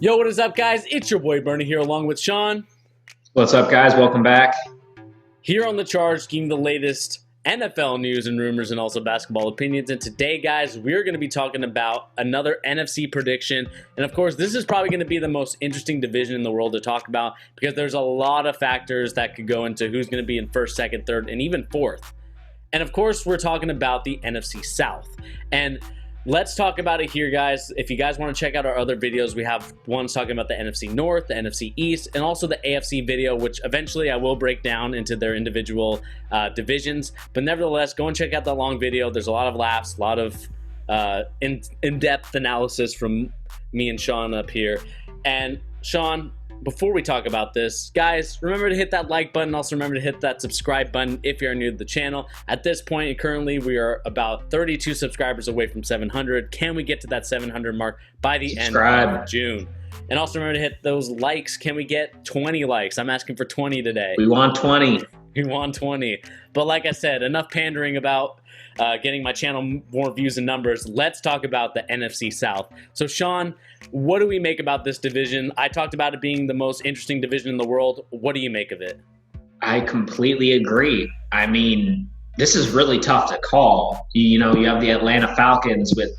Yo, what is up, guys? It's your boy Bernie here along with Sean. What's up, guys? Welcome back. Here on The Charge, giving the latest NFL news and rumors and also basketball opinions. And today, guys, we're going to be talking about another NFC prediction. And of course, this is probably going to be the most interesting division in the world to talk about because there's a lot of factors that could go into who's going to be in first, second, third, and even fourth. And of course, we're talking about the NFC South. And let's talk about it here, guys. If you guys want to check out our other videos, we have ones talking about the NFC North, the NFC East, and also the AFC video, which eventually I will break down into their individual divisions. But nevertheless, go and check out that long video. There's a lot of laughs, a lot of in-depth analysis from me and Sean up here. And Sean, before we talk about this, guys, remember to hit that like button. Also remember to hit that subscribe button if you're new to the channel. At this point, currently, we are about 32 subscribers away from 700. Can we get to that 700 mark by the end of June? And also remember to hit those likes. Can we get 20 likes? I'm asking for 20 today. We want 20. We want 20. But like I said, enough pandering about getting my channel more views and numbers. Let's talk about the NFC South. So, Sean, what do we make about this division? I talked about it being the most interesting division in the world. What do you make of it? I completely agree. I mean, this is really tough to call. You know, you have the Atlanta Falcons with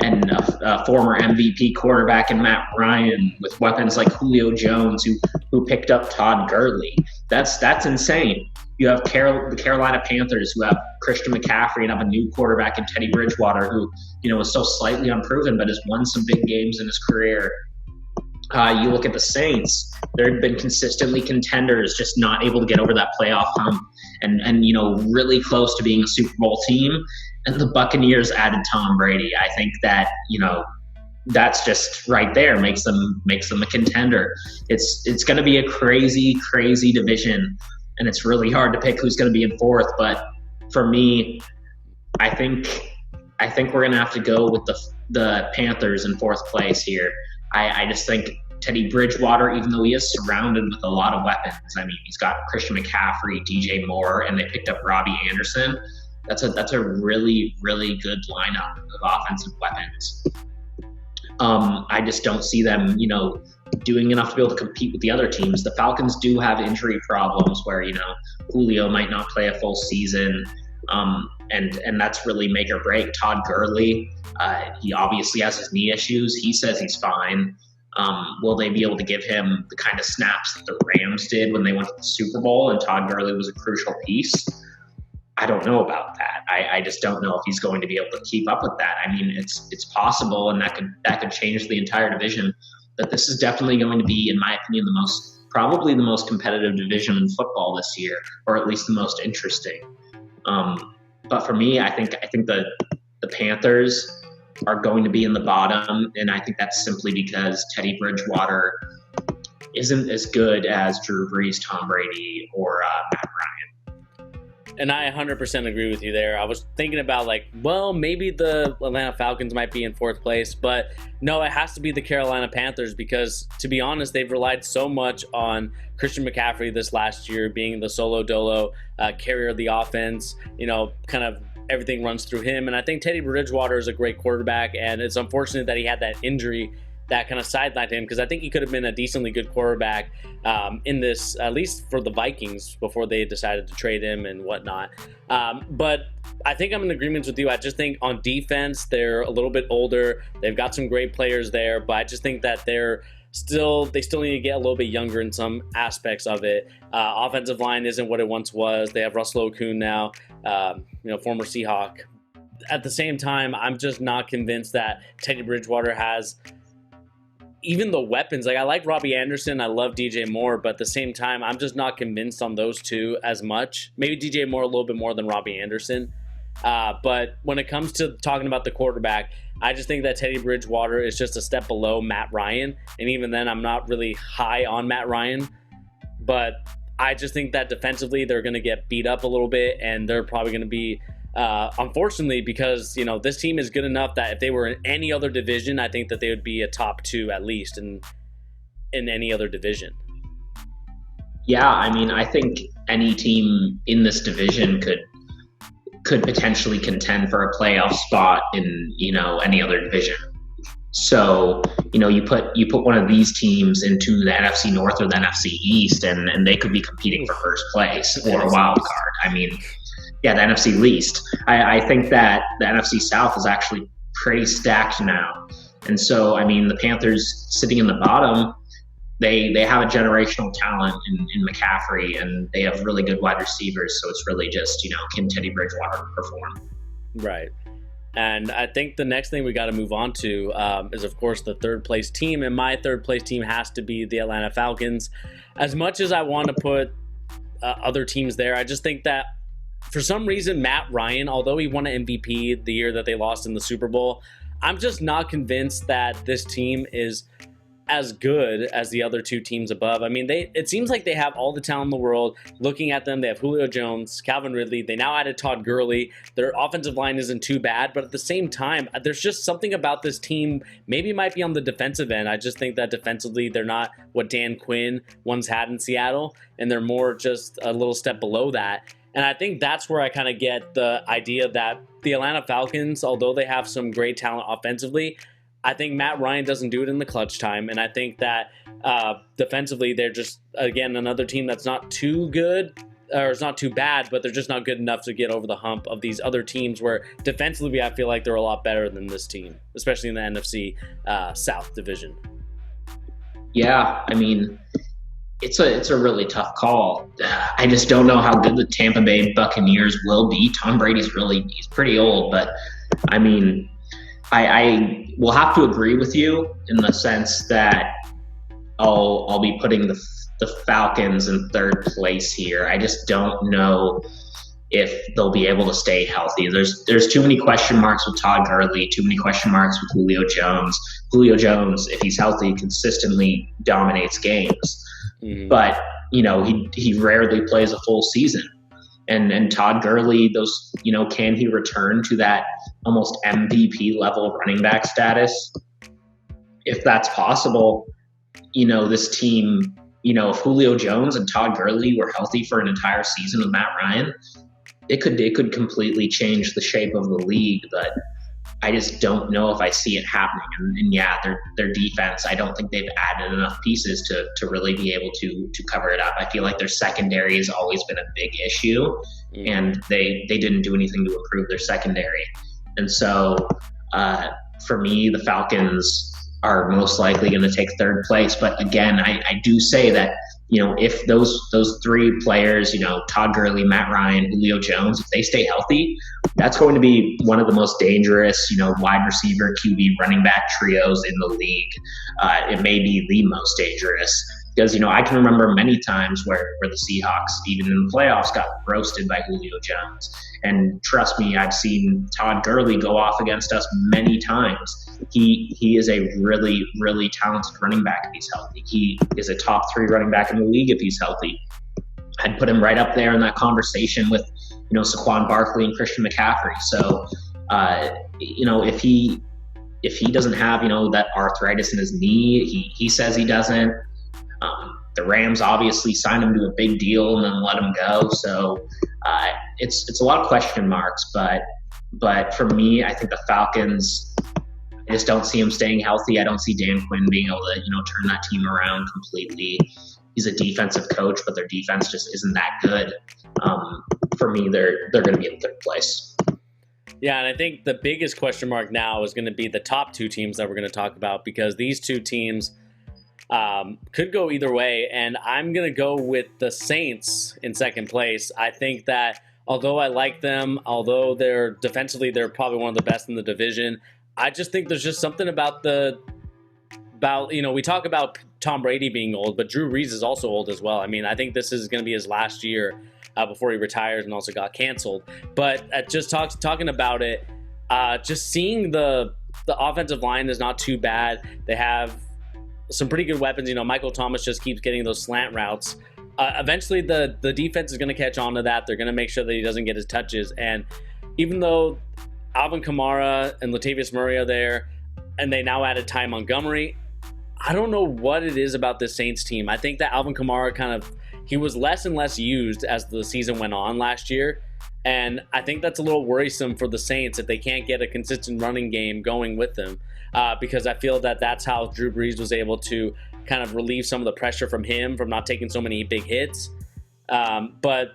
a former MVP quarterback in Matt Ryan with weapons like Julio Jones, who picked up Todd Gurley. That's insane. You have the Carolina Panthers, who have Christian McCaffrey and have a new quarterback in Teddy Bridgewater, who, you know, is so slightly unproven but has won some big games in his career. You look at the Saints; they've been consistently contenders, just not able to get over that playoff hump, and you know, really close to being a Super Bowl team. And the Buccaneers added Tom Brady. I think that, you know, that's just right there makes them a contender. It's going to be a crazy division. And it's really hard to pick who's going to be in fourth. But for me, I think we're going to have to go with the Panthers in fourth place here. I just think Teddy Bridgewater, even though he is surrounded with a lot of weapons, I mean, he's got Christian McCaffrey, DJ Moore, and they picked up Robbie Anderson. That's a really good lineup of offensive weapons. I just don't see them, you know, doing enough to be able to compete with the other teams. The Falcons do have injury problems where, you know, Julio might not play a full season, and that's really make or break. Todd Gurley, he obviously has his knee issues. He says he's fine. Will they be able to give him the kind of snaps that the Rams did when they went to the Super Bowl and Todd Gurley was a crucial piece? I don't know about that. I just don't know if he's going to be able to keep up with that. I mean, it's possible, and that could change the entire division. But this is definitely going to be, in my opinion, probably the most competitive division in football this year, or at least the most interesting. But for me, I think the Panthers are going to be in the bottom, and I think that's simply because Teddy Bridgewater isn't as good as Drew Brees, Tom Brady, or Matt Ryan. And I 100% agree with you there. I was thinking about, like, well, maybe the Atlanta Falcons might be in fourth place, but no, it has to be the Carolina Panthers because, to be honest, they've relied so much on Christian McCaffrey this last year being the solo dolo carrier of the offense. You know, kind of everything runs through him. And I think Teddy Bridgewater is a great quarterback, and it's unfortunate that he had that injury that kind of sidelined him because I think he could have been a decently good quarterback in this, at least for the Vikings before they decided to trade him and whatnot. But I think I'm in agreement with you. I just think on defense, they're a little bit older. They've got some great players there, but I just think that they still need to get a little bit younger in some aspects of it. Offensive line isn't what it once was. They have Russell Okung now, you know, former Seahawk. At the same time, I'm just not convinced that Teddy Bridgewater has even the weapons. Like, I like Robbie Anderson, I love DJ Moore, but at the same time, I'm just not convinced on those two as much. Maybe DJ Moore a little bit more than Robbie Anderson. But when it comes to talking about the quarterback, I just think that Teddy Bridgewater is just a step below Matt Ryan. And even then, I'm not really high on Matt Ryan. But I just think that defensively, they're going to get beat up a little bit, and they're probably going to be unfortunately, because, you know, this team is good enough that if they were in any other division, I think that they would be a top two at least in any other division. Yeah, I mean, I think any team in this division could potentially contend for a playoff spot in, you know, any other division. So, you put one of these teams into the NFC North or the NFC East, and they could be competing for first place or a wild card. I mean, yeah, the NFC least. I think that the NFC South is actually pretty stacked now. And so, I mean, the Panthers sitting in the bottom, they have a generational talent in McCaffrey, and they have really good wide receivers. So it's really just, can Teddy Bridgewater perform? Right. And I think the next thing we got to move on to is, of course, the third place team. And my third place team has to be the Atlanta Falcons. As much as I want to put other teams there, I just think that for some reason, Matt Ryan, although he won an MVP the year that they lost in the Super Bowl, I'm just not convinced that this team is as good as the other two teams above. I mean, it seems like they have all the talent in the world. Looking at them, they have Julio Jones, Calvin Ridley. They now added Todd Gurley. Their offensive line isn't too bad, but at the same time, there's just something about this team. Maybe it might be on the defensive end. I just think that defensively, they're not what Dan Quinn once had in Seattle, and they're more just a little step below that. And I think that's where I kind of get the idea that the Atlanta Falcons, although they have some great talent offensively, I think Matt Ryan doesn't do it in the clutch time. And I think that defensively, they're just, again, another team that's not too good, or it's not too bad, but they're just not good enough to get over the hump of these other teams where defensively, I feel like they're a lot better than this team, especially in the NFC South division. Yeah, I mean, it's a really tough call. I just don't know how good the Tampa Bay Buccaneers will be. Tom Brady's he's pretty old, but I mean, I will have to agree with you in the sense that I'll be putting the Falcons in third place here. I just don't know if they'll be able to stay healthy. There's too many question marks with Todd Gurley, too many question marks with Julio Jones. Julio Jones, if he's healthy, consistently dominates games. Mm-hmm. But, he rarely plays a full season. And Todd Gurley, can he return to that almost MVP level running back status? If that's possible, this team, if Julio Jones and Todd Gurley were healthy for an entire season with Matt Ryan, it could completely change the shape of the league. But I just don't know if I see it happening. And yeah, their defense, I don't think they've added enough pieces to really be able to cover it up. I feel like their secondary has always been a big issue, and they didn't do anything to improve their secondary. And so for me, the Falcons are most likely going to take third place. But again, I do say that, if those three players, Todd Gurley, Matt Ryan, Julio Jones, if they stay healthy, that's going to be one of the most dangerous, wide receiver, QB, running back trios in the league. It may be the most dangerous because, I can remember many times where the Seahawks, even in the playoffs, got roasted by Julio Jones. And trust me, I've seen Todd Gurley go off against us many times. He is a really, really talented running back if he's healthy. He is a top 3 running back in the league if he's healthy. I'd put him right up there in that conversation with, Saquon Barkley and Christian McCaffrey. So, if he doesn't have, that arthritis in his knee, he says he doesn't. The Rams obviously signed him to a big deal and then let him go. So it's a lot of question marks. But for me, I think the Falcons, I just don't see him staying healthy. I don't see Dan Quinn being able to, turn that team around completely. He's a defensive coach, but their defense just isn't that good. For me, they're going to be in third place. Yeah, and I think the biggest question mark now is going to be the top 2 teams that we're going to talk about, because these 2 teams could go either way, and I'm going to go with the Saints in second place. I think that although I like them, although they're defensively, they're probably one of the best in the division, I just think there's just something about we talk about Tom Brady being old, but Drew Brees is also old as well. I mean, I think this is going to be his last year before he retires and also got canceled. But just talking about it, just seeing the offensive line is not too bad. They have some pretty good weapons. Michael Thomas just keeps getting those slant routes. Eventually, the defense is going to catch on to that. They're going to make sure that he doesn't get his touches. And even though Alvin Kamara and Latavius Murray are there, and they now added Ty Montgomery, I don't know what it is about this Saints team. I think that Alvin Kamara he was less and less used as the season went on last year. And I think that's a little worrisome for the Saints if they can't get a consistent running game going with them. because I feel that that's how Drew Brees was able to kind of relieve some of the pressure from him from not taking so many big hits. But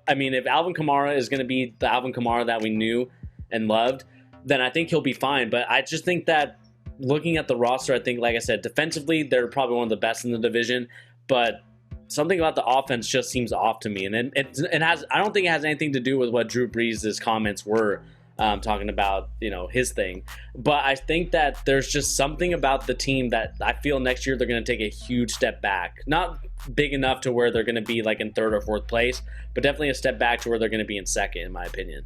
I mean, if Alvin Kamara is going to be the Alvin Kamara that we knew and loved, then I think he'll be fine. But I just think that looking at the roster, I think, like I said, defensively, they're probably one of the best in the division. But something about the offense just seems off to me. And it has, I don't think it has anything to do with what Drew Brees' comments were talking about, his thing. But I think that there's just something about the team that I feel next year they're going to take a huge step back. Not big enough to where they're going to be like in third or fourth place, but definitely a step back to where they're going to be in second, in my opinion.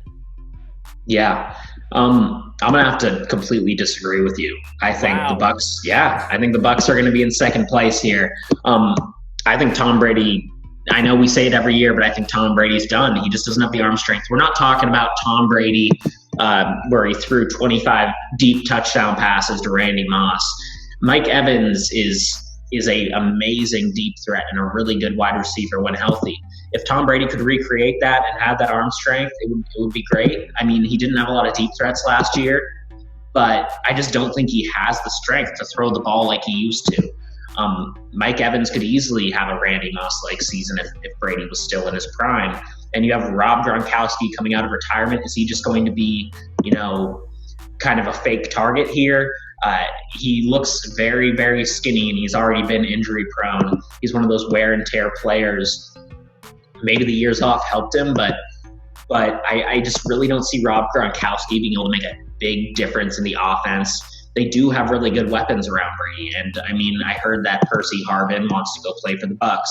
Yeah. I'm going to have to completely disagree with you. I think the Bucs are going to be in second place here. I think Tom Brady, I know we say it every year, but I think Tom Brady's done. He just doesn't have the arm strength. We're not talking about Tom Brady where he threw 25 deep touchdown passes to Randy Moss. Mike Evans is a amazing deep threat and a really good wide receiver when healthy. If Tom Brady could recreate that and have that arm strength, it would be great. I mean, he didn't have a lot of deep threats last year, but I just don't think he has the strength to throw the ball like he used to. Mike Evans could easily have a Randy Moss-like season if Brady was still in his prime. And you have Rob Gronkowski coming out of retirement. Is he just going to be, kind of a fake target here? He looks very, very skinny, and he's already been injury prone. He's one of those wear and tear players. Maybe the years off helped him, but I just really don't see Rob Gronkowski being able to make a big difference in the offense. They do have really good weapons around Brady. And I mean, I heard that Percy Harvin wants to go play for the Bucs,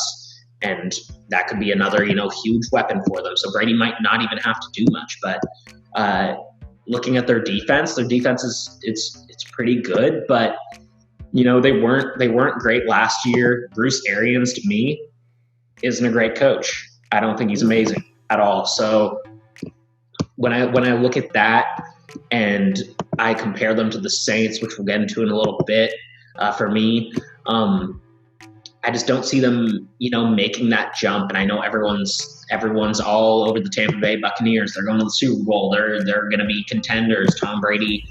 and that could be another, huge weapon for them. So Brady might not even have to do much, but looking at their defense is it's pretty good, but they weren't great last year. Bruce Arians, to me, isn't a great coach. I don't think he's amazing at all. So when I look at that and I compare them to the Saints, which we'll get into in a little bit, for me, I just don't see them, making that jump. And I know everyone's all over the Tampa Bay Buccaneers. They're going to the Super Bowl. They're going to be contenders. Tom Brady,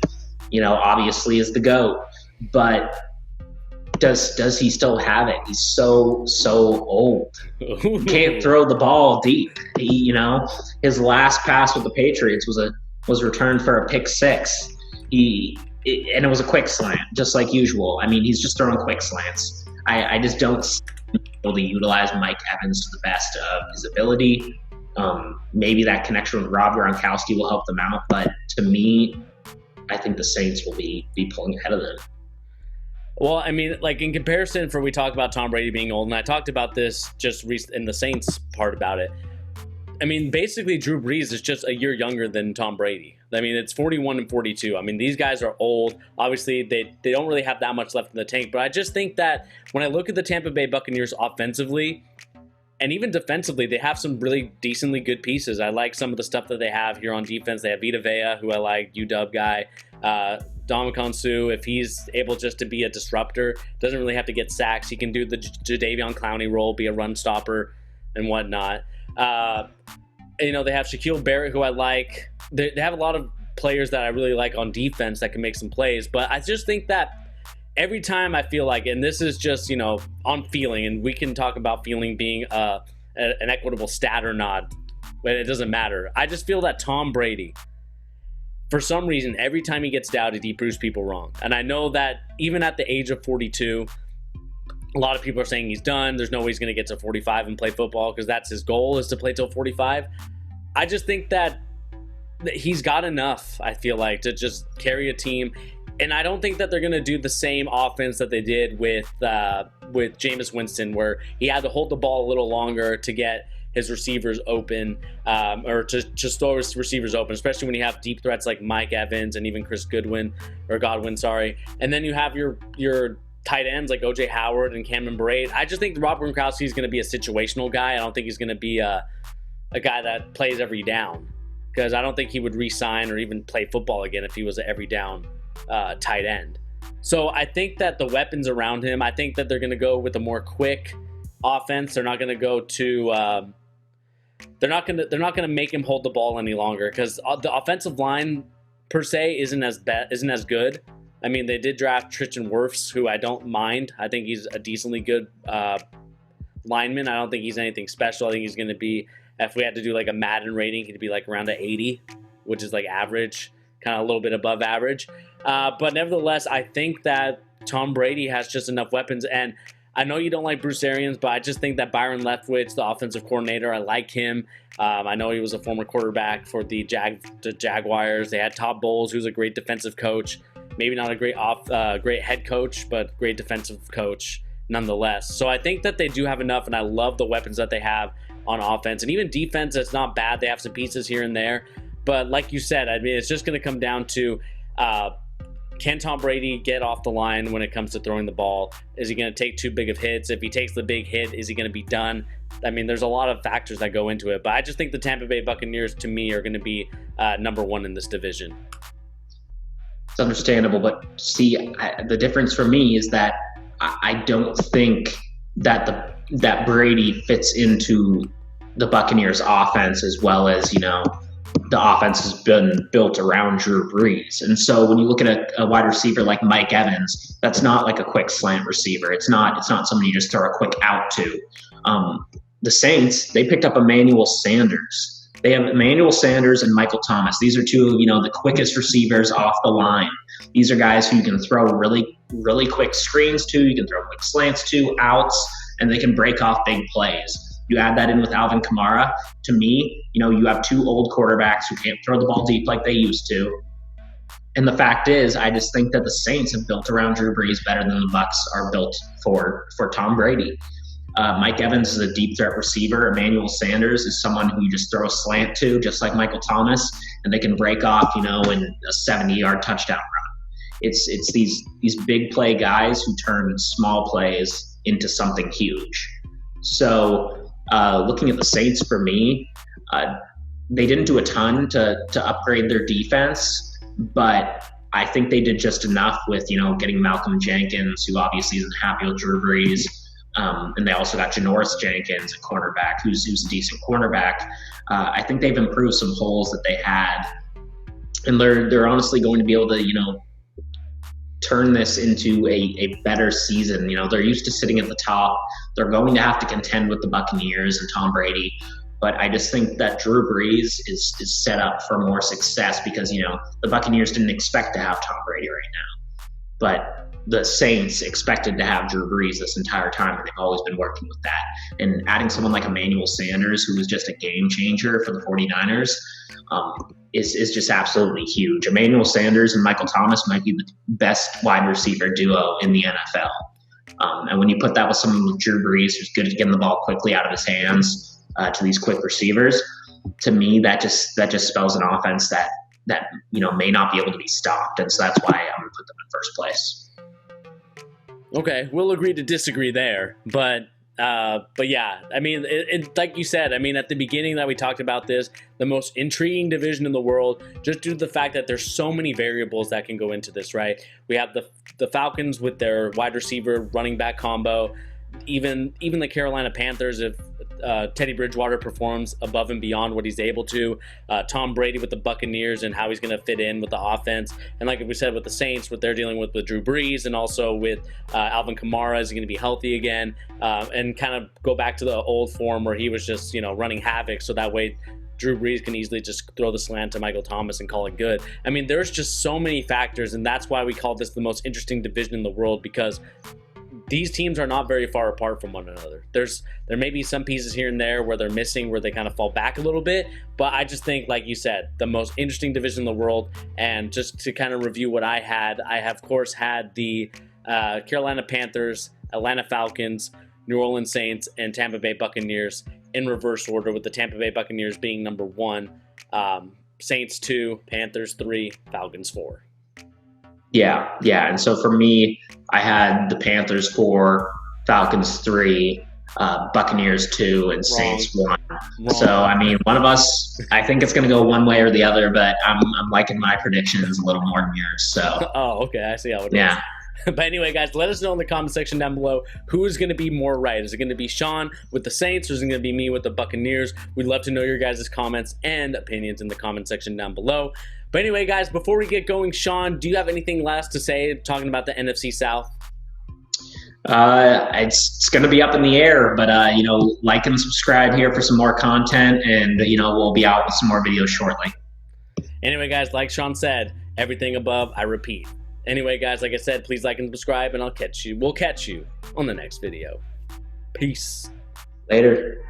obviously is the GOAT. But does he still have it? He's so old. He can't throw the ball deep. His last pass with the Patriots was returned for a pick six. And it was a quick slant, just like usual. I mean, he's just throwing quick slants. I just don't see him able to utilize Mike Evans to the best of his ability. Maybe that connection with Rob Gronkowski will help them out, but to me, I think the Saints will be pulling ahead of them. Well, I mean, like in comparison, we talk about Tom Brady being old, and I talked about this just in the Saints part about it. I mean, basically, Drew Brees is just a year younger than Tom Brady. I mean, it's 41 and 42. I mean, these guys are old. Obviously, they don't really have that much left in the tank. But I just think that when I look at the Tampa Bay Buccaneers offensively and even defensively, they have some really decently good pieces. I like some of the stuff that they have here on defense. They have Vita Vea, who I like, UW guy. Dominican Suh, if he's able just to be a disruptor, doesn't really have to get sacks. He can do the Jadeveon Clowney role, be a run stopper and whatnot. They have Shaquille Barrett, who I like. They have a lot of players that I really like on defense that can make some plays. But I just think that every time I feel like, and this is just, on feeling, and we can talk about feeling being an equitable stat or not, but it doesn't matter. I just feel that Tom Brady, for some reason, every time he gets doubted, he proves people wrong. And I know that even at the age of 42, a lot of people are saying he's done. There's no way he's going to get to 45 and play football because that's his goal, is to play till 45. I just think that he's got enough, I feel like, to just carry a team. And I don't think that they're going to do the same offense that they did with Jameis Winston, where he had to hold the ball a little longer to get his receivers open, or to just throw his receivers open, especially when you have deep threats like Mike Evans and even Godwin. And then you have your tight ends like O.J. Howard and Cameron Brate. I just think Rob Gronkowski is going to be a situational guy. I don't think he's going to be a guy that plays every down, because I don't think he would re-sign or even play football again if he was an every down tight end. So I think that the weapons around him, I think that they're going to go with a more quick offense. They're not going to go to they're not going to make him hold the ball any longer, because the offensive line per se isn't as good. I mean, they did draft Tristan Wirfs, who I don't mind. I think he's a decently good lineman. I don't think he's anything special. I think he's going to be, if we had to do like a Madden rating, he'd be like around an 80, which is like average, kind of a little bit above average. But nevertheless, I think that Tom Brady has just enough weapons. And I know you don't like Bruce Arians, but I just think that Byron Leftwich, the offensive coordinator, I like him. I know he was a former quarterback for the Jaguars. They had Todd Bowles, who's a great defensive coach. Maybe not a great head coach, but great defensive coach nonetheless. So I think that they do have enough, and I love the weapons that they have on offense. And even defense, it's not bad. They have some pieces here and there. But like you said, I mean, it's just going to come down to can Tom Brady get off the line when it comes to throwing the ball? Is he going to take too big of hits? If he takes the big hit, is he going to be done? I mean, there's a lot of factors that go into it. But I just think the Tampa Bay Buccaneers, to me, are going to be number one in this division. It's understandable, but see, the difference for me is that I don't think that that Brady fits into the Buccaneers offense as well as, you know, the offense has been built around Drew Brees. And so when you look at a wide receiver like Mike Evans, that's not like a quick slant receiver. It's not somebody you just throw a quick out to. The Saints, they picked up Emmanuel Sanders. They have Emmanuel Sanders and Michael Thomas. These are two, you know, the quickest receivers off the line. These are guys who you can throw really, really quick screens to. You can throw quick slants to, outs, and they can break off big plays. You add that in with Alvin Kamara. To me, you know, you have two old quarterbacks who can't throw the ball deep like they used to. And the fact is, I just think that the Saints have built around Drew Brees better than the Bucs are built for Tom Brady. Mike Evans is a deep threat receiver. Emmanuel Sanders is someone who you just throw a slant to, just like Michael Thomas, and they can break off, you know, in a 70-yard touchdown run. It's these big play guys who turn small plays into something huge. So looking at the Saints, for me, they didn't do a ton to upgrade their defense, but I think they did just enough with, you know, getting Malcolm Jenkins, who obviously isn't happy with Drew Brees. And they also got Janoris Jenkins, a cornerback, who's a decent cornerback. I think they've improved some holes that they had, and they're honestly going to be able to, you know, turn this into a better season. You know, they're used to sitting at the top. They're going to have to contend with the Buccaneers and Tom Brady. But I just think that Drew Brees is set up for more success because, you know, the Buccaneers didn't expect to have Tom Brady right now. But the Saints expected to have Drew Brees this entire time, and they've always been working with that. And adding someone like Emmanuel Sanders, who was just a game changer for the 49ers, is just absolutely huge. Emmanuel Sanders and Michael Thomas might be the best wide receiver duo in the NFL. And when you put that with someone like Drew Brees, who's good at getting the ball quickly out of his hands to these quick receivers, to me, that just spells an offense that you know may not be able to be stopped. And so that's why I'm going to put them in first place. Okay, we'll agree to disagree there, but yeah, I mean, it, like you said, I mean, at the beginning that we talked about this, the most intriguing division in the world, just due to the fact that there's so many variables that can go into this, right? We have the Falcons with their wide receiver running back combo, even the Carolina Panthers, if Teddy Bridgewater performs above and beyond what he's able to, Tom Brady with the Buccaneers and how he's going to fit in with the offense, and like we said with the Saints, what they're dealing with Drew Brees, and also with Alvin Kamara, is he going to be healthy again, and kind of go back to the old form where he was just, you know, running havoc, so that way Drew Brees can easily just throw the slant to Michael Thomas and call it good. I mean, there's just so many factors, and that's why we call this the most interesting division in the world, because these teams are not very far apart from one another. There may be some pieces here and there where they're missing, where they kind of fall back a little bit, but I just think, like you said, the most interesting division in the world. And just to kind of review what I have, of course, had the Carolina Panthers, Atlanta Falcons, New Orleans Saints, and Tampa Bay Buccaneers in reverse order, with the Tampa Bay Buccaneers being number 1, Saints 2, Panthers 3, Falcons 4. Yeah. And so for me, I had the Panthers 4, Falcons 3, Buccaneers 2, and Saints 1. So, I mean, one of us, I think it's going to go one way or the other, but I'm liking my predictions a little more than yours. So. Oh, okay. I see how it is. But anyway, guys, let us know in the comment section down below who is going to be more right. Is it going to be Sean with the Saints, or is it going to be me with the Buccaneers? We'd love to know your guys' comments and opinions in the comment section down below. But anyway, guys, before we get going, Sean, do you have anything last to say talking about the NFC South? It's going to be up in the air, but like and subscribe here for some more content, and we'll be out with some more videos shortly. Anyway, guys, like Sean said, everything above, I repeat. Anyway, guys, like I said, please like and subscribe, and we'll catch you on the next video. Peace. Later.